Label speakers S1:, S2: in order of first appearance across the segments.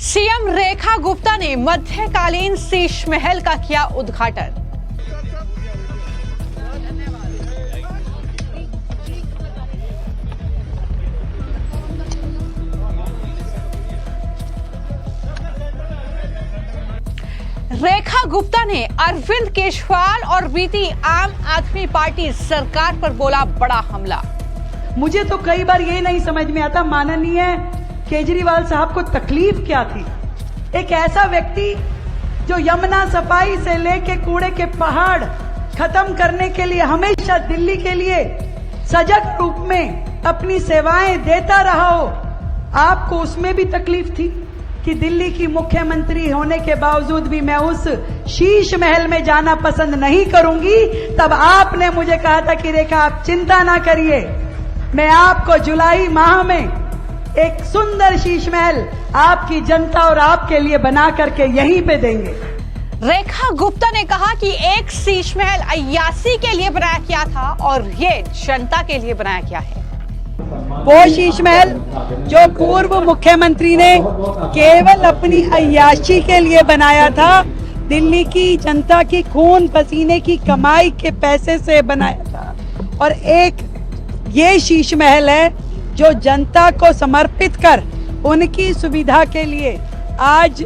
S1: CM Rekha Gupta ने मध्यकालीन शीश महल का किया उद्घाटन। रेखा गुप्ता ने अरविंद केजरीवाल और बीती आम आदमी पार्टी सरकार पर बोला बड़ा हमला।
S2: मुझे तो कई बार ये नहीं समझ में आता माननीय केजरीवाल साहब को तकलीफ क्या थी। एक ऐसा व्यक्ति जो यमुना सफाई से लेके कूड़े के पहाड़ खत्म करने के लिए हमेशा दिल्ली के लिए सजग रूप में अपनी सेवाएं देता रहा हो, आपको उसमें भी तकलीफ थी कि दिल्ली की मुख्यमंत्री होने के बावजूद भी मैं उस शीश महल में जाना पसंद नहीं करूंगी। तब आपने मुझे कहा था कि रेखा आप चिंता ना करिए, मैं आपको जुलाई माह में एक सुंदर शीश महल आपकी जनता और आपके लिए बना करके यहीं पे देंगे।
S1: रेखा गुप्ता ने कहा कि एक शीश महल अय्यासी के लिए बनाया गया था और ये जनता के लिए बनाया गया है।
S2: वो शीश महल जो पूर्व मुख्यमंत्री ने केवल अपनी अय्याशी के लिए बनाया था, दिल्ली की जनता की खून पसीने की कमाई के पैसे से बनाया था, और एक ये शीश महल है जो जनता को समर्पित कर उनकी सुविधा के लिए आज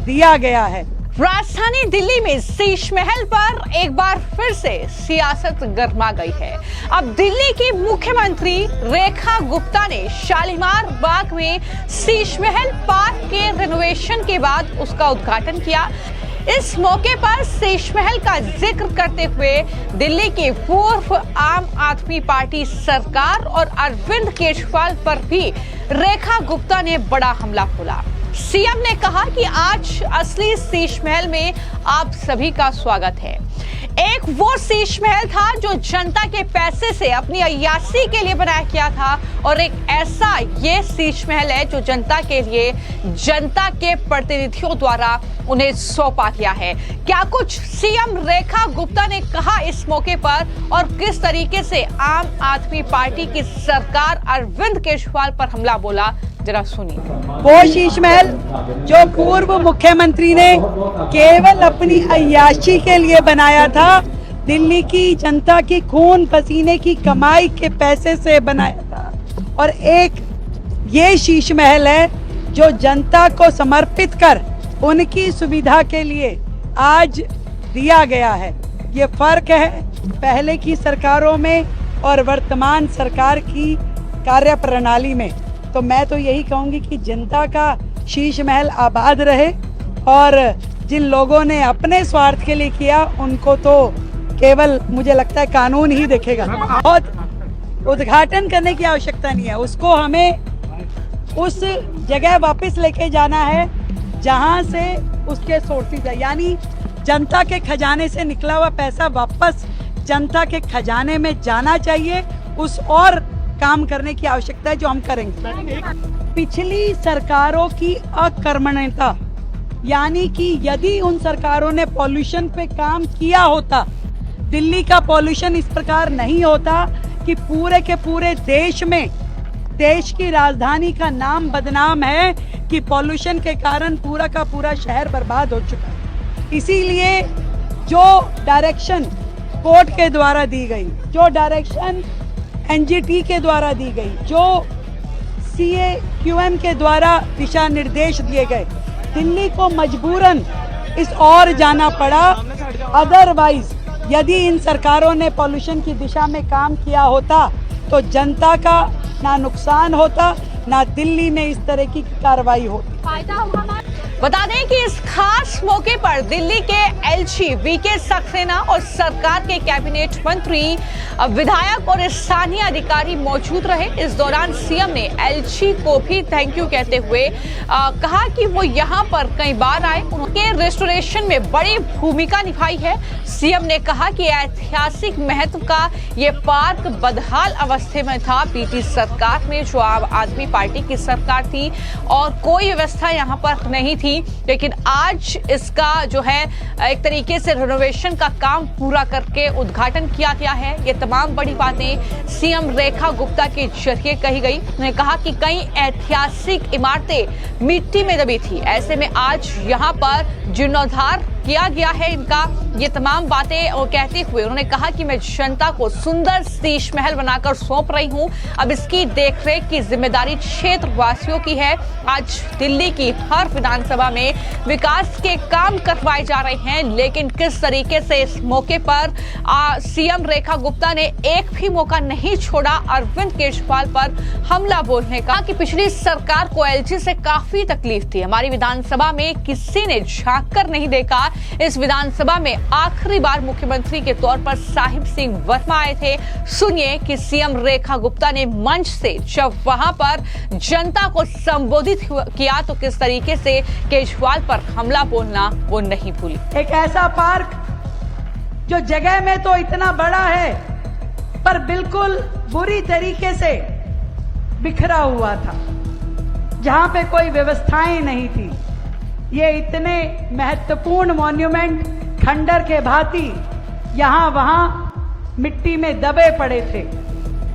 S2: दिया गया है।
S1: राजधानी दिल्ली में शीश महल पर एक बार फिर से सियासत गर्मा गई है। अब दिल्ली की मुख्यमंत्री रेखा गुप्ता ने शालीमार बाग में शीश महल पार्क के रेनोवेशन के बाद उसका उद्घाटन किया। इस मौके पर शीश महल का जिक्र करते हुए दिल्ली की पूर्व आम आदमी पार्टी सरकार और अरविंद केजरीवाल पर भी रेखा गुप्ता ने बड़ा हमला बोला। सीएम ने कहा कि आज असली शीश महल में आप सभी का स्वागत है। एक वो शीश महल था जो जनता के पैसे से अपनी अय्यासी के लिए बनाया गया था, और एक ऐसा ये शीश महल है जो जनता के लिए जनता के प्रतिनिधियों द्वारा उन्हें सौंपा गया है। क्या कुछ सीएम रेखा गुप्ता ने कहा इस मौके पर, और किस तरीके से आम आदमी पार्टी की सरकार अरविंद केजरीवाल पर हमला बोला, जरा सुनिए।
S2: वो शीश महल जो पूर्व मुख्यमंत्री ने केवल अपनी अय्याशी के लिए बनाया था, दिल्ली की जनता की खून पसीने की कमाई के पैसे से बनाया था, और एक ये शीश महल है जो जनता को समर्पित कर उनकी सुविधा के लिए आज दिया गया है। ये फर्क है पहले की सरकारों में और वर्तमान सरकार की कार्यप्रणाली में। तो मैं तो यही कहूंगी कि जनता का शीश महल आबाद रहे, और जिन लोगों ने अपने स्वार्थ के लिए किया उनको तो केवल मुझे लगता है कानून ही देखेगा। और उद्घाटन करने की आवश्यकता नहीं है, उसको हमें उस जगह वापस लेके जाना है जहां से उसके सोर्सेज है, यानी जनता के खजाने से निकला हुआ पैसा वापस जनता के खजाने में जाना चाहिए। उस और काम करने की आवश्यकता है जो हम करेंगे। पिछली सरकारों की अकर्मण्यता, यानी कि यदि उन सरकारों ने पॉल्यूशन पे काम किया होता, दिल्ली का पॉल्यूशन इस प्रकार नहीं होता कि पूरे के पूरे देश में, देश की राजधानी का नाम बदनाम है कि पॉल्यूशन के कारण पूरा का पूरा शहर बर्बाद हो चुका है। इसीलिए जो डायरेक्शन कोर्ट के द्वारा दी गई, जो डायरेक्शन एनजीटी के द्वारा दी गई, जो CAQM के द्वारा दिशा निर्देश दिए गए, दिल्ली को मजबूरन इस ओर जाना पड़ा। अदरवाइज यदि इन सरकारों ने पॉल्यूशन की दिशा में काम किया होता तो जनता का ना नुकसान होता, ना दिल्ली में इस तरह की कार्रवाई होती।
S1: बता दें कि इस खास मौके पर दिल्ली के LG VK सक्सेना और सरकार के कैबिनेट मंत्री, विधायक और स्थानीय अधिकारी मौजूद रहे। इस दौरान सीएम ने LG को भी थैंक यू कहते हुए कहा कि वो यहाँ पर कई बार आए, उनके रेस्टोरेशन में बड़ी भूमिका निभाई है। सीएम ने कहा कि ऐतिहासिक महत्व का ये पार्क बदहाल अवस्था में था बीती सरकार में, जो आम आदमी पार्टी की सरकार थी, और कोई व्यवस्था यहाँ पर नहीं थी। थी, लेकिन आज इसका जो है एक तरीके से रिनोवेशन का काम पूरा करके उद्घाटन किया गया है। ये तमाम बड़ी बातें सीएम रेखा गुप्ता के जरिए कही गई। उन्होंने कहा कि कई ऐतिहासिक इमारतें मिट्टी में दबी थी, ऐसे में आज यहाँ पर जीर्णोद्धार किया गया है इनका। ये तमाम बातें और कहते हुए उन्होंने कहा कि मैं जनता को सुंदर शीश महल बनाकर सौंप रही हूं, अब इसकी देखरेख की जिम्मेदारी क्षेत्रवासियों की है। आज दिल्ली की हर विधानसभा में विकास के काम करवाए जा रहे हैं, लेकिन किस तरीके से इस मौके पर सीएम रेखा गुप्ता ने एक भी मौका नहीं छोड़ा अरविंद केजरीवाल पर हमला बोलने का कि पिछली सरकार को एलजी से काफी तकलीफ थी, हमारी विधानसभा में किसी ने झांक कर नहीं देखा। इस विधानसभा में आखिरी बार मुख्यमंत्री के तौर पर साहिब सिंह वर्मा आए थे। सुनिए कि सीएम रेखा गुप्ता ने मंच से जब वहां पर जनता को संबोधित किया तो किस तरीके से केजरीवाल पर हमला बोलना वो नहीं भूली।
S2: एक ऐसा पार्क जो जगह में तो इतना बड़ा है पर बिल्कुल बुरी तरीके से बिखरा हुआ था, जहां पे कोई व्यवस्थाएं नहीं थी। ये इतने महत्वपूर्ण मॉन्यूमेंट खंडर के भांति यहां वहां मिट्टी में दबे पड़े थे।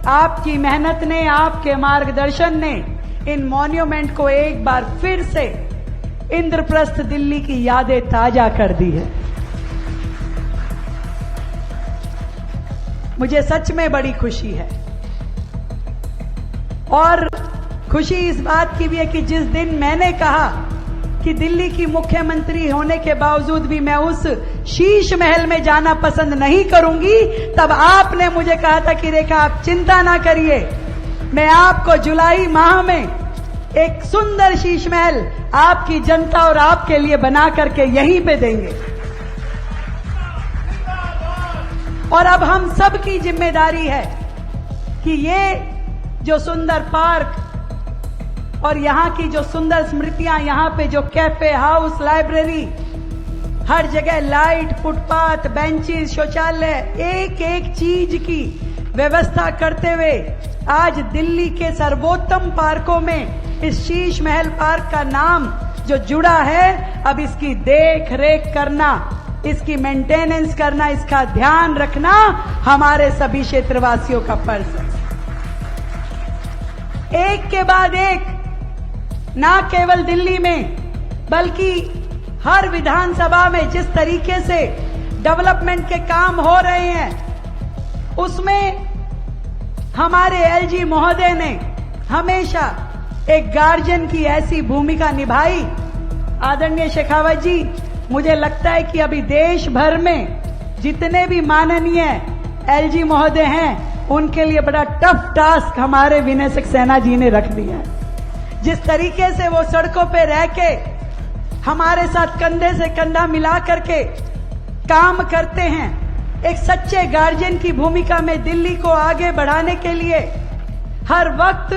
S2: आपकी मेहनत ने, आपके मार्गदर्शन ने इन मॉन्यूमेंट को एक बार फिर से इंद्रप्रस्थ दिल्ली की यादें ताजा कर दी है। मुझे सच में बड़ी खुशी है और खुशी इस बात की भी है कि जिस दिन मैंने कहा कि दिल्ली की मुख्यमंत्री होने के बावजूद भी मैं उस शीश महल में जाना पसंद नहीं करूंगी, तब आपने मुझे कहा था कि रेखा आप चिंता ना करिए, मैं आपको जुलाई माह में एक सुंदर शीश महल आपकी जनता और आपके लिए बना करके यहीं पे देंगे। और अब हम सब की जिम्मेदारी है कि ये जो सुंदर पार्क और यहाँ की जो सुंदर स्मृतियां, यहाँ पे जो कैफे, हाउस, लाइब्रेरी, हर जगह लाइट, फुटपाथ, बेंचेस, शौचालय, एक एक चीज की व्यवस्था करते हुए आज दिल्ली के सर्वोत्तम पार्कों में इस शीश महल पार्क का नाम जो जुड़ा है, अब इसकी देख रेख करना, इसकी मेंटेनेंस करना, इसका ध्यान रखना हमारे सभी क्षेत्रवासियों का फर्ज है। एक के बाद एक ना केवल दिल्ली में बल्कि हर विधानसभा में जिस तरीके से डेवलपमेंट के काम हो रहे हैं, उसमें हमारे एलजी महोदय ने हमेशा एक गार्जियन की ऐसी भूमिका निभाई। आदरणीय शेखावत जी, मुझे लगता है कि अभी देश भर में जितने भी माननीय एलजी महोदय हैं, उनके लिए बड़ा टफ टास्क हमारे विनय सक्सेना जी ने रख दिया है। जिस तरीके से वो सड़कों पे रह के हमारे साथ कंधे से कंधा मिला करके काम करते हैं, एक सच्चे गार्जियन की भूमिका में दिल्ली को आगे बढ़ाने के लिए हर वक्त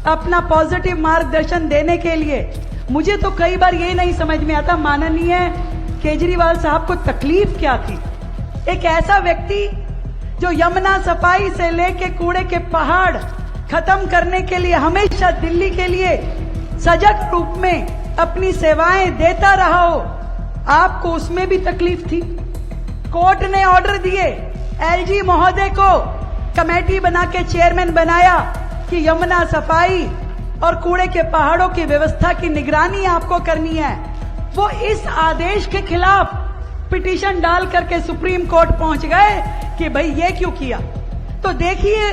S2: अपना पॉजिटिव मार्गदर्शन देने के लिए, मुझे तो कई बार ये नहीं समझ में आता माननीय केजरीवाल साहब को तकलीफ क्या थी। एक ऐसा व्यक्ति जो यमुना सफाई से लेके कूड़े के पहाड़ खत्म करने के लिए हमेशा दिल्ली के लिए सजग रूप में अपनी सेवाएं देता रहा हो, आपको उसमें भी तकलीफ थी। कोर्ट ने ऑर्डर दिए, एलजी महोदय को कमेटी बना के चेयरमैन बनाया कि यमुना सफाई और कूड़े के पहाड़ों की व्यवस्था की निगरानी आपको करनी है। वो इस आदेश के खिलाफ पिटीशन डाल करके सुप्रीम कोर्ट पहुंच गए कि भाई ये क्यों किया। तो देखिए,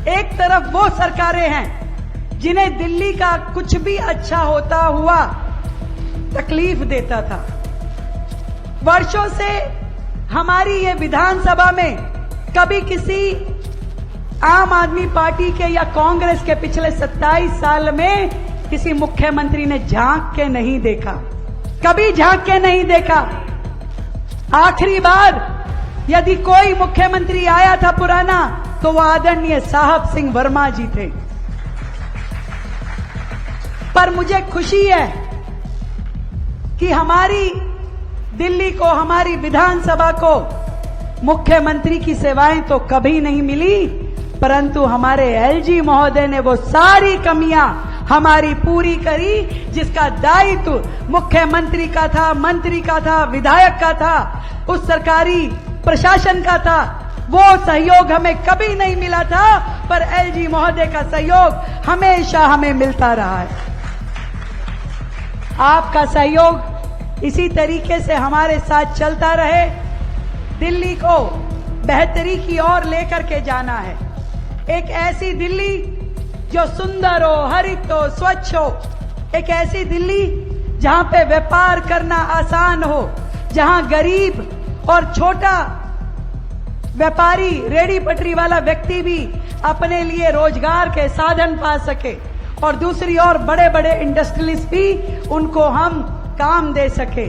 S2: एक तरफ वो सरकारें हैं जिन्हें दिल्ली का कुछ भी अच्छा होता हुआ तकलीफ देता था। वर्षों से हमारी ये विधानसभा में कभी किसी आम आदमी पार्टी के या कांग्रेस के पिछले 27 साल में किसी मुख्यमंत्री ने झांक के नहीं देखा, कभी झांक के नहीं देखा। आखिरी बार यदि कोई मुख्यमंत्री आया था पुराना, तो वो आदरणीय साहब सिंह वर्मा जी थे। पर मुझे खुशी है कि हमारी दिल्ली को, हमारी विधानसभा को मुख्यमंत्री की सेवाएं तो कभी नहीं मिली, परंतु हमारे एलजी महोदय ने वो सारी कमियां हमारी पूरी करी, जिसका दायित्व मुख्यमंत्री का था, मंत्री का था, विधायक का था, उस सरकारी प्रशासन का था। वो सहयोग हमें कभी नहीं मिला था, पर एलजी महोदय का सहयोग हमेशा हमें मिलता रहा है। आपका सहयोग इसी तरीके से हमारे साथ चलता रहे। दिल्ली को बेहतरी की ओर लेकर के जाना है। एक ऐसी दिल्ली जो सुंदर हो, हरित हो, स्वच्छ हो। एक ऐसी दिल्ली जहां पे व्यापार करना आसान हो, जहां गरीब और छोटा व्यापारी, रेडी पटरी वाला व्यक्ति भी अपने लिए रोजगार के साधन पा सके, और दूसरी ओर बड़े बड़े इंडस्ट्रियलिस्ट भी उनको हम काम दे सके।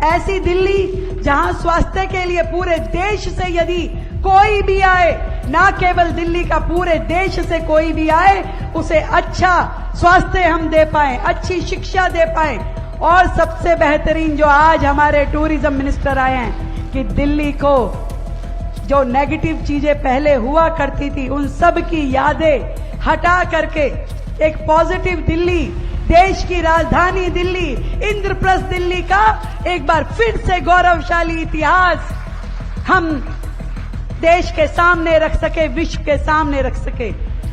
S2: ऐसी दिल्ली जहां स्वास्थ्य के लिए पूरे देश से यदि कोई भी आए, ना केवल दिल्ली का, पूरे देश से कोई भी आए, उसे अच्छा स्वास्थ्य हम दे पाए, अच्छी शिक्षा दे पाए। और सबसे बेहतरीन जो आज हमारे टूरिज्म मिनिस्टर आए हैं कि दिल्ली को जो नेगेटिव चीजें पहले हुआ करती थी, उन सब की यादें हटा करके एक पॉजिटिव दिल्ली, देश की राजधानी दिल्ली, इंद्रप्रस्थ दिल्ली का एक बार फिर से गौरवशाली इतिहास हम देश के सामने रख सके, विश्व के सामने रख सके।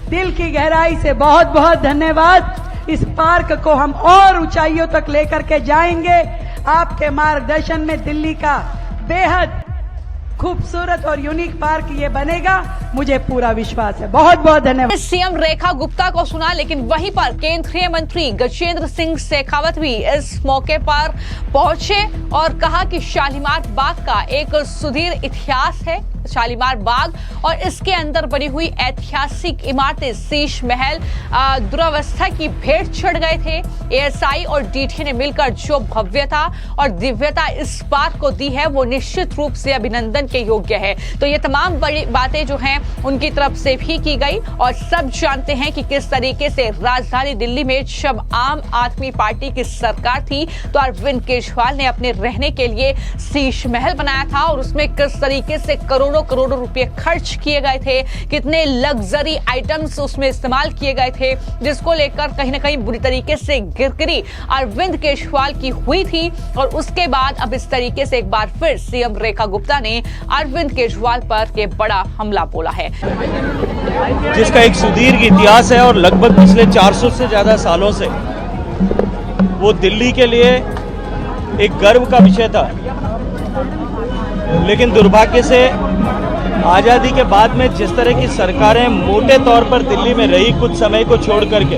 S2: दिल की गहराई से बहुत बहुत धन्यवाद। इस पार्क को हम और ऊंचाइयों तक लेकर के जाएंगे। आपके मार्गदर्शन में दिल्ली का बेहद खूबसूरत और यूनिक पार्क ये बनेगा, मुझे पूरा विश्वास है। बहुत बहुत धन्यवाद।
S1: सीएम रेखा गुप्ता को सुना, लेकिन वहीं पर केंद्रीय मंत्री गजेंद्र सिंह शेखावत भी इस मौके पर पहुंचे और कहा कि शालीमार बाग का एक सुदीर्घ इतिहास है। शालीमार बाग और इसके अंदर बनी हुई ऐतिहासिक इमारतें, शीश महल दुरावस्था की भेंट चढ़ गए थे। एएसआई और डीटी ने मिलकर जो भव्यता और दिव्यता इस पार्क को दी है, वो निश्चित रूप से अभिनंदन के योग्य है। तो ये तमाम बड़ी बातें जो हैं उनकी तरफ से भी की गई, और सब जानते हैं कि किस तरीके से राजधानी दिल्ली में जब आम आदमी पार्टी की सरकार थी तो अरविंद केजरीवाल ने अपने रहने के लिए शीश महल बनाया था, और उसमें किस तरीके से करोड़ों रुपए खर्च किए गए थे, कितने लग्जरी आइटम्स उसमें इस्तेमाल किए गए थे, जिसको लेकर कहीं ना कहीं बुरी तरीके से गिरगिरी अरविंद केजरीवाल की हुई थी। और उसके बाद अब इस तरीके से एक बार फिर सीएम रेखा गुप्ता ने अरविंद केजरीवाल पर के बड़ा हमला बोला है,
S3: जिसका एक सुदीर्घ इतिहास है और लगभग पिछले 400 से ज्यादा सालों से वो दिल्ली के लिए एक गर्व का विषय था। लेकिन दुर्भाग्य से आज़ादी के बाद में जिस तरह की सरकारें मोटे तौर पर दिल्ली में रही, कुछ समय को छोड़ करके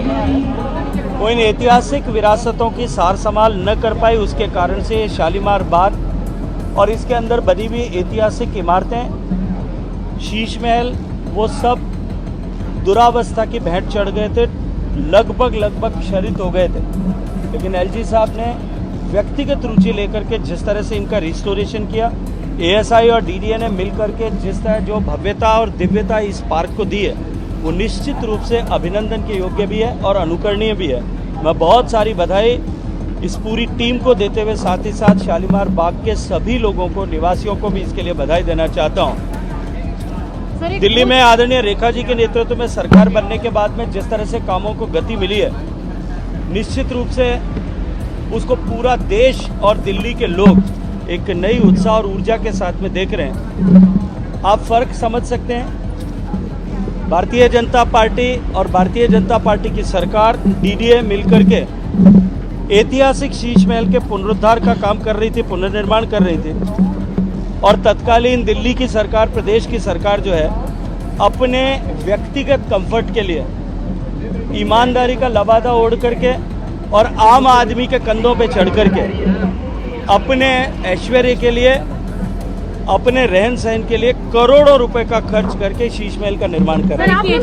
S3: वो इन ऐतिहासिक विरासतों की सार संभाल न कर पाई। उसके कारण से ये शालीमार बाग और इसके अंदर बनी हुई ऐतिहासिक इमारतें, शीश महल, वो सब दुरावस्था की भेंट चढ़ गए थे, लगभग क्षरित हो गए थे। लेकिन एलजी साहब ने व्यक्तिगत रुचि लेकर के जिस तरह से इनका रिस्टोरेशन किया, एएसआई और डीडीए ने मिलकर के जिस तरह जो भव्यता और दिव्यता इस पार्क को दी है, वो निश्चित रूप से अभिनंदन के योग्य भी है और अनुकरणीय भी है। मैं बहुत सारी बधाई इस पूरी टीम को देते हुए साथ ही साथ शालीमार बाग के सभी लोगों को, निवासियों को भी इसके लिए बधाई देना चाहता हूँ। दिल्ली में आदरणीय रेखा जी के नेतृत्व में सरकार बनने के बाद में जिस तरह से कामों को गति मिली है, निश्चित रूप से उसको पूरा देश और दिल्ली के लोग एक नई उत्साह और ऊर्जा के साथ में देख रहे हैं। आप फर्क समझ सकते हैं। भारतीय जनता पार्टी और भारतीय जनता पार्टी की सरकार, डीडीए मिलकर के ऐतिहासिक शीश महल के पुनरुद्धार का काम कर रही थी, पुनर्निर्माण कर रही थी। और तत्कालीन दिल्ली की सरकार, प्रदेश की सरकार जो है, अपने व्यक्तिगत कंफर्ट के लिए ईमानदारी का लबादा ओढ़ करके और आम आदमी के कंधों पे चढ़ करके अपने ऐश्वर्य के लिए, अपने रहन सहन के लिए करोड़ों रुपए का खर्च करके शीश महल का निर्माण कर रहे हैं।